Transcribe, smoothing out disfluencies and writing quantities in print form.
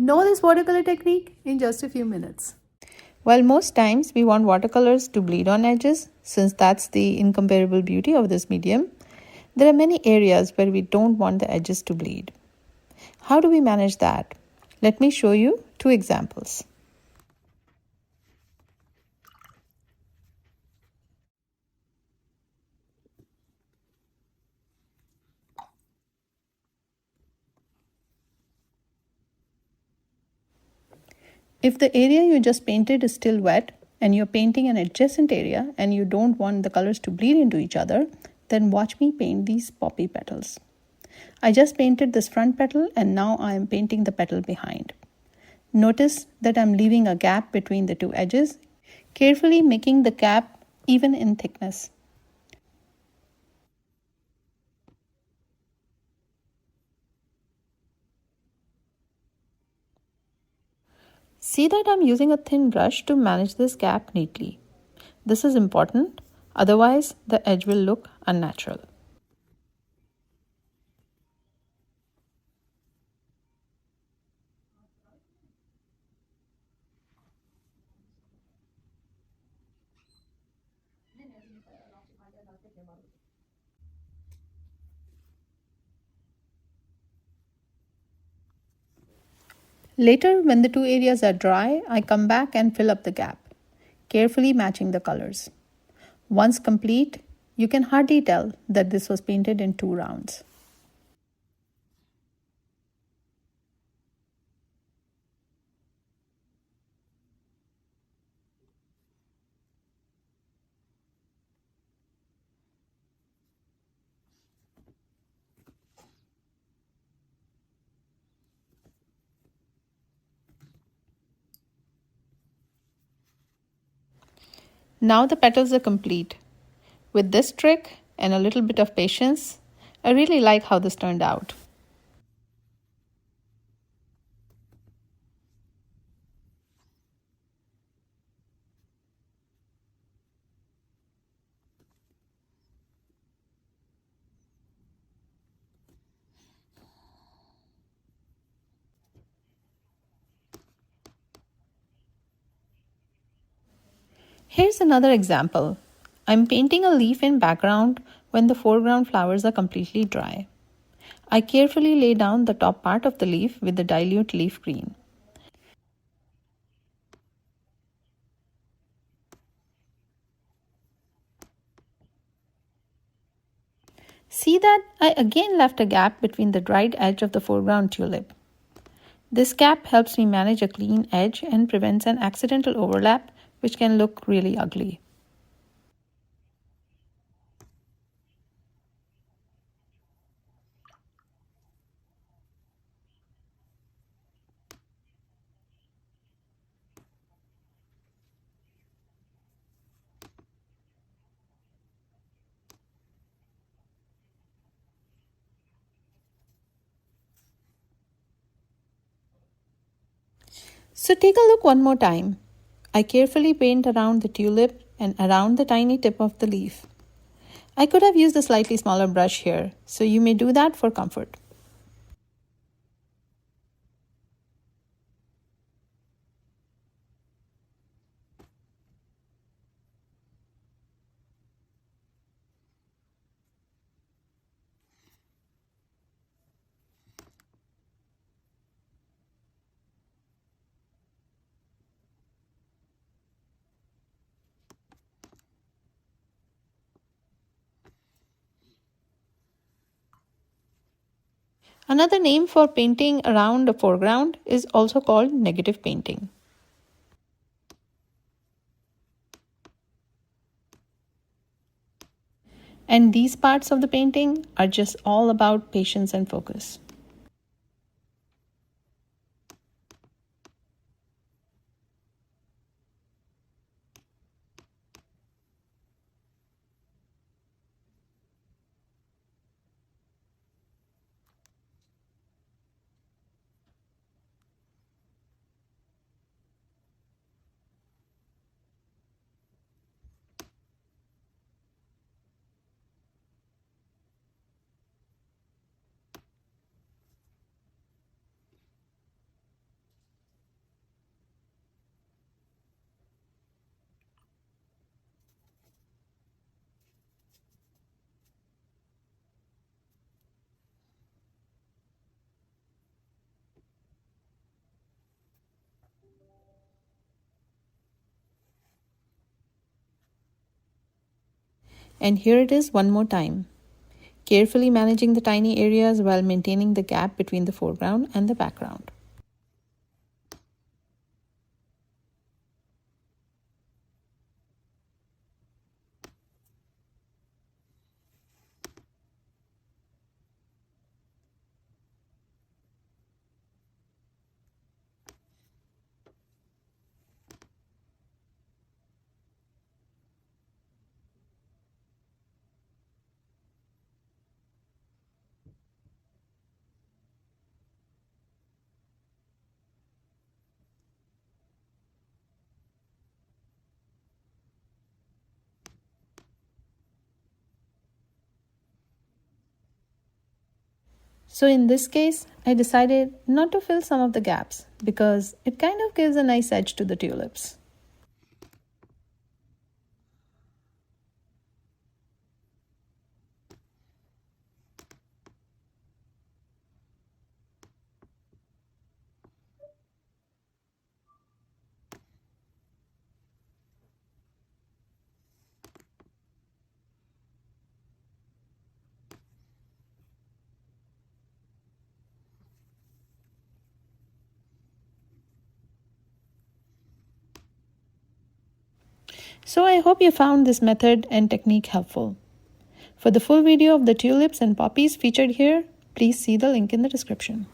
Know this watercolor technique in just a few minutes. While most times we want watercolors to bleed on edges, since that's the incomparable beauty of this medium, there are many areas where we don't want the edges to bleed. How do we manage that? Let me show you two examples. If the area you just painted is still wet and you're painting an adjacent area and you don't want the colors to bleed into each other, then watch me paint these poppy petals. I just painted this front petal and now I am painting the petal behind. Notice that I'm leaving a gap between the two edges, carefully making the gap even in thickness. See that I'm using a thin brush to manage this gap neatly. This is important, otherwise the edge will look unnatural. Later, when the two areas are dry, I come back and fill up the gap, carefully matching the colors. Once complete, you can hardly tell that this was painted in 2 rounds. Now the petals are complete. With this trick and a little bit of patience, I really like how this turned out. Here's another example. I'm painting a leaf in background when the foreground flowers are completely dry. I carefully lay down the top part of the leaf with the dilute leaf green. See that I again left a gap between the dried edge of the foreground tulip. This gap helps me manage a clean edge and prevents an accidental overlap, which can look really ugly. So take a look one more time. I carefully paint around the tulip and around the tiny tip of the leaf. I could have used a slightly smaller brush here, so you may do that for comfort. Another name for painting around a foreground is also called negative painting. And these parts of the painting are just all about patience and focus. And here it is one more time. Carefully managing the tiny areas while maintaining the gap between the foreground and the background. So in this case, I decided not to fill some of the gaps because it kind of gives a nice edge to the tulips. So I hope you found this method and technique helpful. For the full video of the tulips and poppies featured here, please see the link in the description.